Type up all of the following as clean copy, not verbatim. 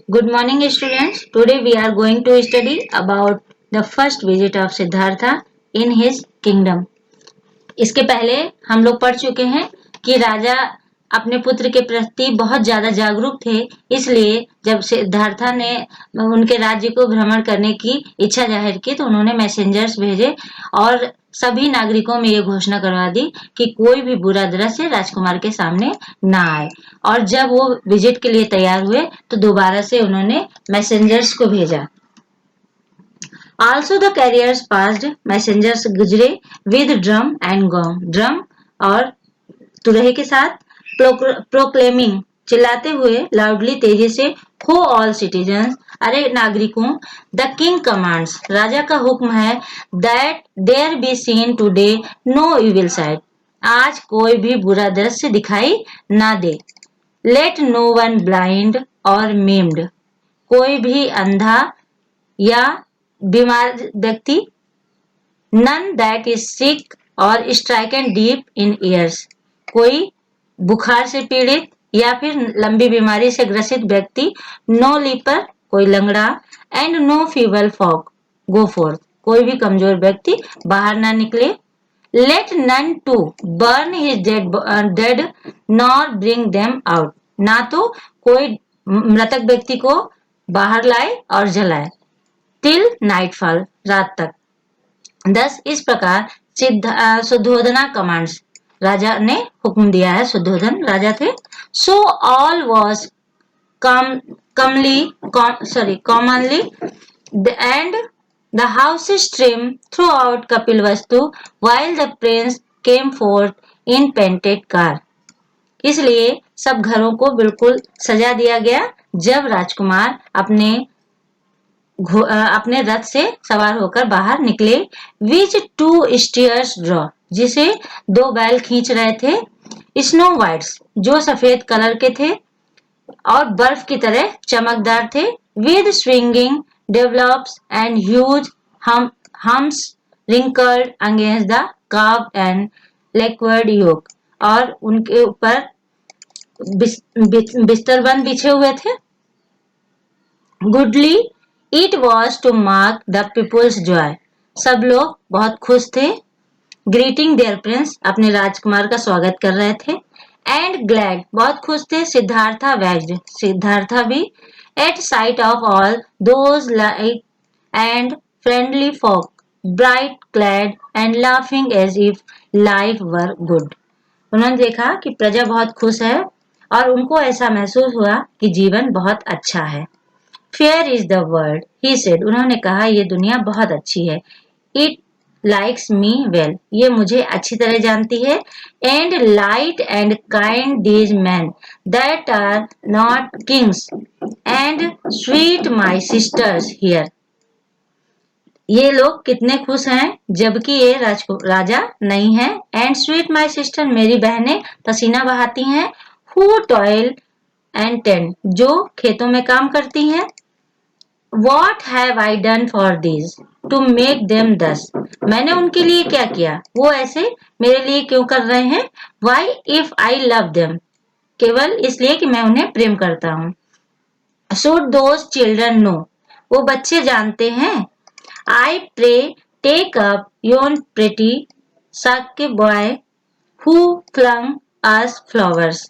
Good morning, students. Today we are going to study about the first visit of Siddhartha in his kingdom. इसके पहले हम लोग पढ़ चुके हैं कि राजा अपने पुत्र के प्रति बहुत ज्यादा जागरूक थे, इसलिए जब सिद्धार्था ने उनके राज्य को भ्रमण करने की इच्छा जाहिर की तो उन्होंने मैसेंजर्स भेजे और सभी नागरिकों में ये घोषणा करवा दी कि कोई भी बुरा दृश्य राजकुमार के सामने ना आए। और जब वो विजिट के लिए तैयार हुए तो दोबारा से उन्होंने मैसेंजर्स को भेजा। Also the carriers passed, messengers गुजरे with drum and gong, drum और तुरहे के साथ proclaiming, चिल्लाते हुए लाउडली तेजी से हो ऑल सिटीजन्स, अरे नागरिकों, द किंग कमांड्स, राजा का हुक्म है, that there be seen today no evil sight, आज कोई भी बुरा दृश्य दिखाई ना दे। लेट नो वन ब्लाइंड और मेम्ड, कोई भी अंधा या बीमार व्यक्ति, नन दैट इज सिक और स्ट्राइकन डीप इन ईयर्स, कोई बुखार से पीड़ित या फिर लंबी बीमारी से ग्रसित व्यक्ति, नो लीपर, कोई लंगड़ा, and no feeble folk go forth, कोई भी कमजोर व्यक्ति बाहर ना निकले। Let none to burn his dead nor bring them out, ना तो कोई मृतक व्यक्ति को बाहर लाए और जलाए। टिल नाइटफॉल, रात तक। दस इस प्रकार सुद्धोधना कमांड्स, राजा ने हुक्म दिया है, सुद्धोधन राजा थे। So all was commonly and the house stream throughout Kapilavastu while the prince came forth in painted car, इसलिए सब घरों को बिल्कुल सजा दिया गया जब राजकुमार अपने रथ से सवार होकर बाहर निकले। विच टू स्टीयर्स ड्रॉ, जिसे दो बैल खींच रहे थे। स्नो वाइट्स, जो सफेद कलर के थे और बर्फ की तरह चमकदार थे। With swinging dewlaps and huge humps wrinkled against the curved and lacquered yoke, और उनके ऊपर बिस्तरबंद बिछे हुए थे। Goodly it was to mark the people's joy, सब लोग बहुत खुश थे। ग्रीटिंग देयर प्रिंस, अपने राजकुमार का स्वागत कर रहे थे। एंड ग्लैड, बहुत खुश थे। सिद्धार्था वैग्ड, सिद्धार्था भी। At sight of all those light and friendly folk, bright glad and laughing as if life were good, उन्होंने देखा कि प्रजा बहुत खुश है और उनको ऐसा महसूस हुआ कि जीवन बहुत अच्छा है। Fair is the world, he said, उन्होंने कहा ये दुनिया बहुत अच्छी है। इट लाइक्स मी वेल, ये मुझे अच्छी तरह जानती है। And light and kind these men that are not kings and sweet my sisters here, ये लोग कितने खुश हैं जबकि ये राजा नहीं है। एंड स्वीट माई सिस्टर, मेरी बहनें पसीना बहाती हैं। हु टॉयल एंड टेंड, जो खेतों में काम करती हैं। What have I done for these to make them thus, मैंने उनके लिए क्या किया, वो ऐसे मेरे लिए क्यों कर रहे हैं। Why if I love them, केवल इसलिए कि मैं उन्हें प्रेम करता हूँ। Should those children know, वो बच्चे जानते हैं। I pray take up yon pretty sack boy who flung us flowers,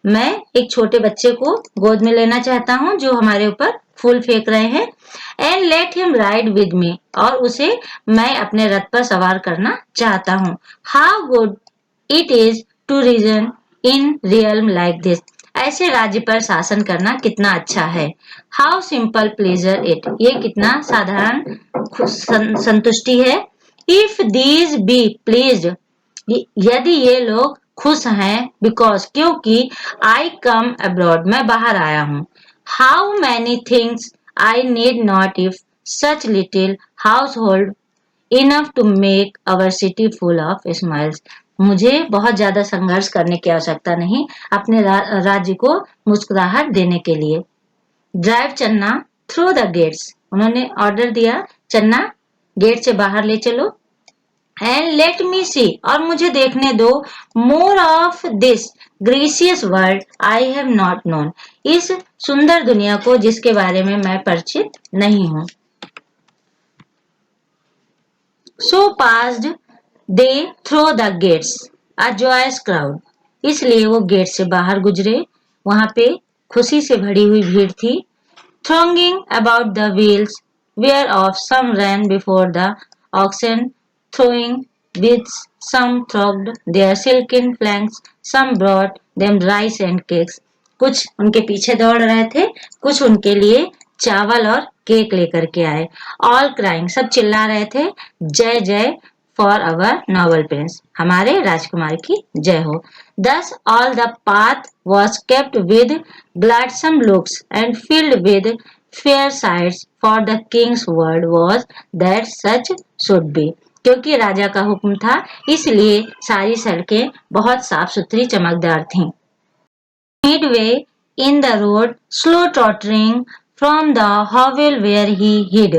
मैं एक छोटे बच्चे को गोद में लेना चाहता हूँ जो हमारे ऊपर फूल फेंक रहे हैं। And let him ride with me, और उसे मैं अपने रथ पर सवार करना चाहता हूँ। How good it is to reign in realm like this, ऐसे राज्य पर शासन करना कितना अच्छा है। हाउ सिंपल प्लेजर इट, ये कितना साधारण संतुष्टि है। इफ दीज बी प्लीज्ड, यदि ये लोग खुश हैं। बिकॉज, क्योंकि आई कम अब्रॉड, मैं बाहर आया हूँ। How many things I need not if such little house hold enough to make our city full of smiles, मुझे बहुत ज्यादा संघर्ष करने की आवश्यकता नहीं अपने राज्य को मुस्कुराहट देने के लिए। ड्राइव चन्ना थ्रू द गेट्स, उन्होंने ऑर्डर दिया, चन्ना गेट से बाहर ले चलो। एंड लेट मी सी, और मुझे देखने दो, more of this gracious world I have not known, इस सुंदर दुनिया को जिसके बारे में मैं परिचित नहीं हूं। So passed they through the gates a joyous crowd, इसलिए वो गेट से बाहर गुजरे, वहां पे खुशी से भरी हुई भीड़ थी। thronging about the wheels, whereof some ran before the oxen, throwing bits, some thronged their silken flanks, some brought them rice and cakes. कुछ उनके पीछे दौड़ रहे थे, कुछ उनके लिए चावल और केक लेकर के आए। ऑल क्राइंग, सब चिल्ला रहे थे, जय जय फॉर अवर नोबल प्रिंस, हमारे राजकुमार की जय हो। Thus all the path was kept with gladsome looks and filled with fair sights, for the king's word was that such should be. क्योंकि राजा का हुक्म था, इसलिए सारी सड़कें बहुत साफ सुथरी चमकदार थीं। Midway in the road, slow tottering from the hovel where he hid,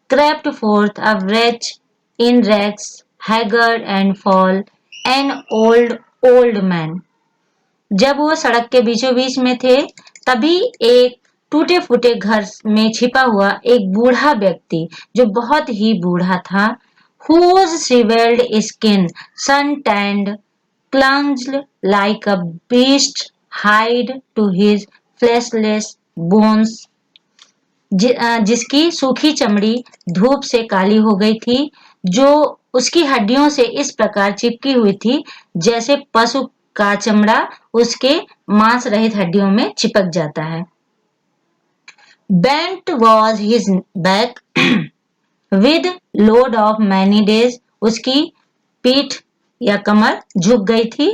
crept forth a wretch in rags, haggard and fall, an old man. जब वो सड़क के बीचों बीच में थे, तभी एक टूटे फूटे घर में छिपा हुआ एक बूढ़ा व्यक्ति, जो बहुत ही बूढ़ा था, whose shriveled skin, sun-tanned, clung like a beast hide to his fleshless bones, जिसकी सूखी चमड़ी धूप से काली हो गई थी, जो उसकी हड्डियों से इस प्रकार चिपकी हुई थी जैसे पशु का चमड़ा उसके मांस रहित हड्डियों में चिपक जाता है। Bent was his back with load of many days, उसकी पीठ या कमर झुक गई थी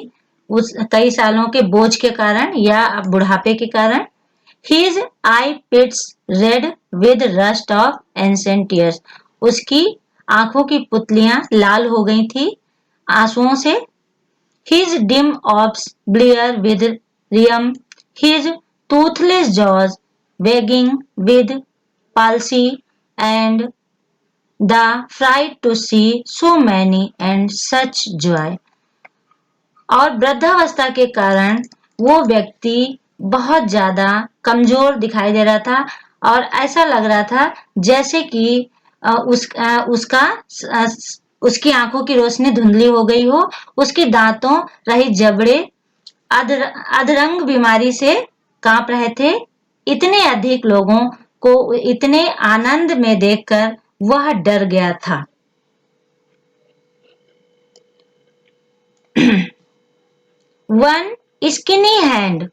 उस कई सालों के बोझ के कारण या बुढ़ापे के कारण। His eye pits red with rust of ancient tears, उसकी आंखों की पुतलियां लाल हो गई थी आंसुओं से। His dim orbs blear with rheum, his toothless jaws wagging with palsy, and the fright to see so many and such joy. और वृद्धावस्था के कारण वो व्यक्ति बहुत ज्यादा कमजोर दिखाई दे रहा था और ऐसा लग रहा था जैसे कि उसकी आंखों की रोशनी धुंधली हो गई हो, उसके दांतों रहित जबड़े अधरंग बीमारी से कांप रहे थे। इतने अधिक लोगों को इतने आनंद में देखकर वह डर गया था। One skinny hand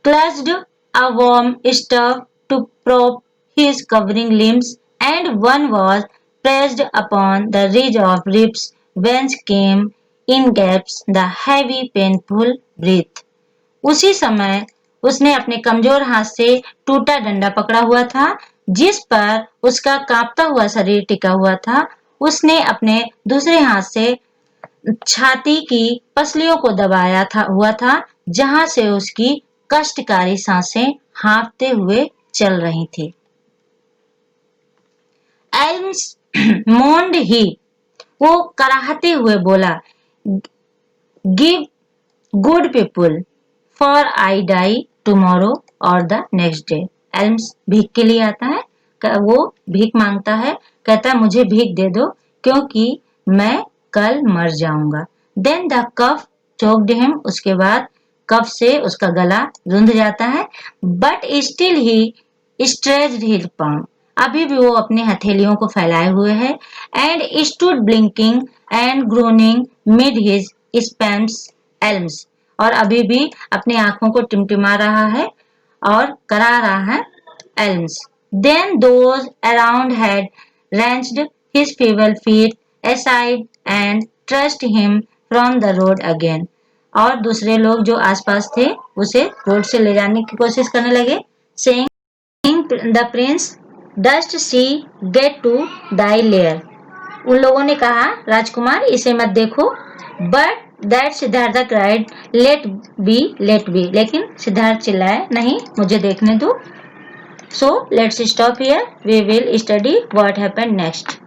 clutched a warm stuff to prop his covering limbs, and one was pressed upon the ridge of ribs whence came in gaps the heavy painful breath. उसी समय उसने अपने कमजोर हाथ से टूटा डंडा पकड़ा हुआ था जिस पर उसका कांपता हुआ शरीर टिका हुआ था। उसने अपने दूसरे हाथ से छाती की पसलियों को दबाया हुआ था जहां से उसकी कष्टकारी सांसें हाँफते हुए चल रही थी। एल्म्स मोन्ड ही, वो कराहते हुए बोला, give good people for I die tomorrow और द नेक्स्ट डे। एल्म्स भीख के लिए आता है, वो भीख मांगता है, कहता है मुझे भीख दे दो क्योंकि मैं कल मर जाऊंगा। Then the cough choked him, उसके बाद कफ से उसका गला रुंध जाता है। But still he stretched his palm, अभी भी वो अपने हथेलियों को फैलाए हुए है। And stood blinking and groaning mid his spasms alms, और अभी भी अपनी आंखों को टिमटिमा रहा है और करा रहा है alms. Then those around had wrenched his feeble feet aside and thrust him from the road again, और दूसरे लोग जो आसपास थे उसे रोड से ले जाने की कोशिश करने लगे। saying the prince dost see get to thy lair, उन लोगों ने कहा राजकुमार इसे मत देखो। But that Siddhartha cried let be, लेकिन सिद्धार्थ चिल्लाए नहीं, मुझे देखने दो। So let's stop here, we will study what happened next.